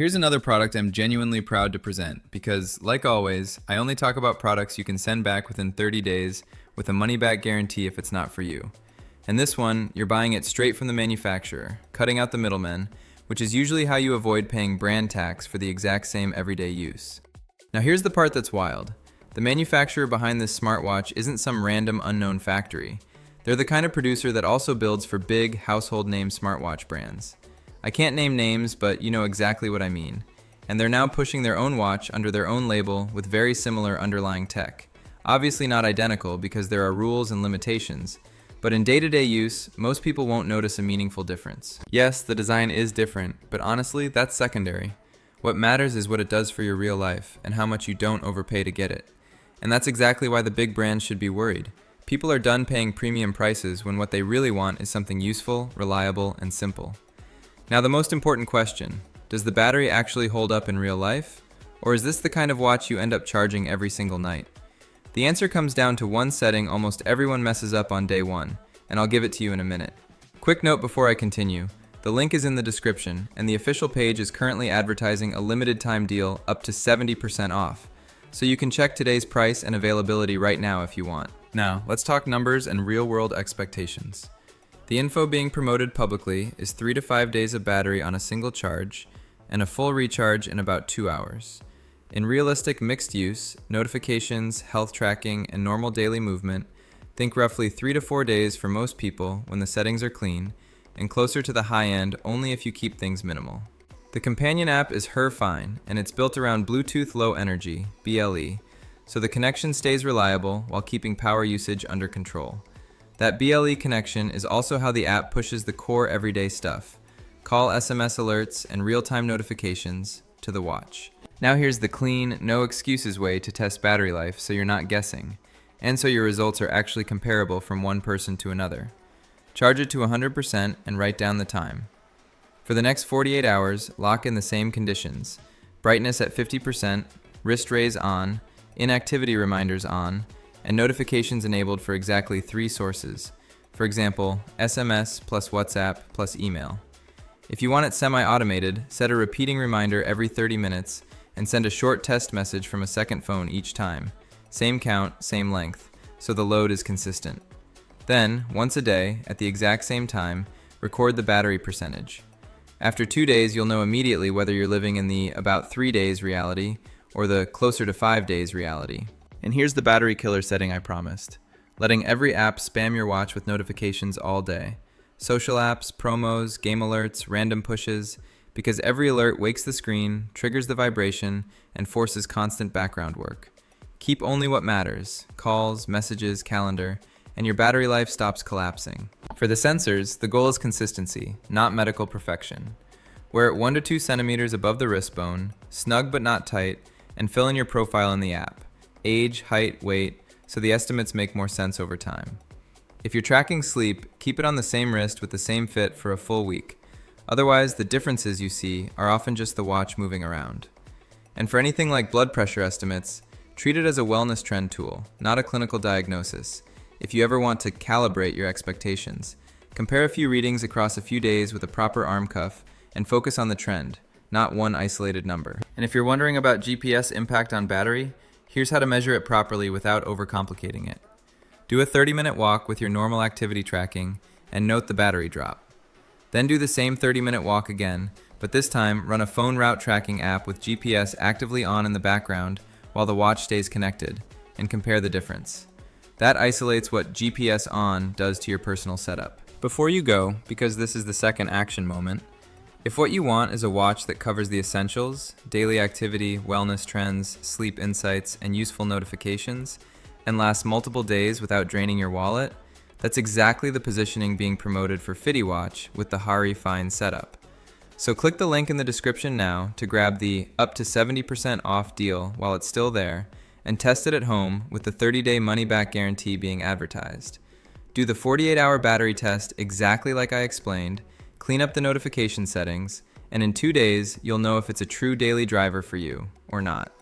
Here's another product I'm genuinely proud to present because, like always, I only talk about products you can send back within 30 days with a money-back guarantee if it's not for you. And this one, you're buying it straight from the manufacturer, cutting out the middlemen, which is usually how you avoid paying brand tax for the exact same everyday use. Now here's the part that's wild. The manufacturer behind this smartwatch isn't some random unknown factory. They're the kind of producer that also builds for big, household name smartwatch brands. I can't name names, but you know exactly what I mean. And they're now pushing their own watch under their own label with very similar underlying tech. Obviously not identical because there are rules and limitations, but in day-to-day use, most people won't notice a meaningful difference. Yes, the design is different, but honestly, that's secondary. What matters is what it does for your real life and how much you don't overpay to get it. And that's exactly why the big brands should be worried. People are done paying premium prices when what they really want is something useful, reliable, and simple. Now the most important question, does the battery actually hold up in real life? Or is this the kind of watch you end up charging every single night? The answer comes down to one setting almost everyone messes up on day one, and I'll give it to you in a minute. Quick note before I continue, the link is in the description, and the official page is currently advertising a limited time deal up to 70% off, so you can check today's price and availability right now if you want. Now, let's talk numbers and real-world expectations. The info being promoted publicly is 3 to 5 days of battery on a single charge and a full recharge in about 2 hours. In realistic mixed use, notifications, health tracking, and normal daily movement, think roughly 3 to 4 days for most people when the settings are clean, and closer to the high end only if you keep things minimal. The companion app is HryFine, and it's built around Bluetooth Low Energy, BLE, so the connection stays reliable while keeping power usage under control. That BLE connection is also how the app pushes the core everyday stuff, call SMS alerts and real-time notifications, to the watch. Now here's the clean, no excuses way to test battery life so you're not guessing, and so your results are actually comparable from one person to another. Charge it to 100% and write down the time. For the next 48 hours, lock in the same conditions. Brightness at 50%, wrist raise on, inactivity reminders on, and notifications enabled for exactly 3 sources. For example, SMS plus WhatsApp plus email. If you want it semi-automated, set a repeating reminder every 30 minutes and send a short test message from a second phone each time. Same count, same length, so the load is consistent. Then, once a day, at the exact same time, record the battery percentage. After 2 days, you'll know immediately whether you're living in the about 3 days reality or the closer to 5 days reality. And here's the battery killer setting I promised. Letting every app spam your watch with notifications all day. Social apps, promos, game alerts, random pushes, because every alert wakes the screen, triggers the vibration, and forces constant background work. Keep only what matters, calls, messages, calendar, and your battery life stops collapsing. For the sensors, the goal is consistency, not medical perfection. Wear it 1 to 2 centimeters above the wrist bone, snug but not tight, and fill in your profile in the app. Age, height, weight, so the estimates make more sense over time. If you're tracking sleep, keep it on the same wrist with the same fit for a full week. Otherwise, the differences you see are often just the watch moving around. And for anything like blood pressure estimates, treat it as a wellness trend tool, not a clinical diagnosis. If you ever want to calibrate your expectations, compare a few readings across a few days with a proper arm cuff and focus on the trend, not one isolated number. And if you're wondering about GPS impact on battery, here's how to measure it properly without overcomplicating it. Do a 30-minute walk with your normal activity tracking and note the battery drop. Then do the same 30-minute walk again, but this time run a phone route tracking app with GPS actively on in the background while the watch stays connected, and compare the difference. That isolates what GPS on does to your personal setup. Before you go, because this is the second action moment, if what you want is a watch that covers the essentials, daily activity, wellness trends, sleep insights, and useful notifications, and lasts multiple days without draining your wallet, that's exactly the positioning being promoted for FitiWatch with the HryFine setup. So click the link in the description now to grab the up to 70% off deal while it's still there, and test it at home with the 30-day money-back guarantee being advertised. Do the 48-hour battery test exactly like I explained, clean up the notification settings, and in 2 days, you'll know if it's a true daily driver for you or not.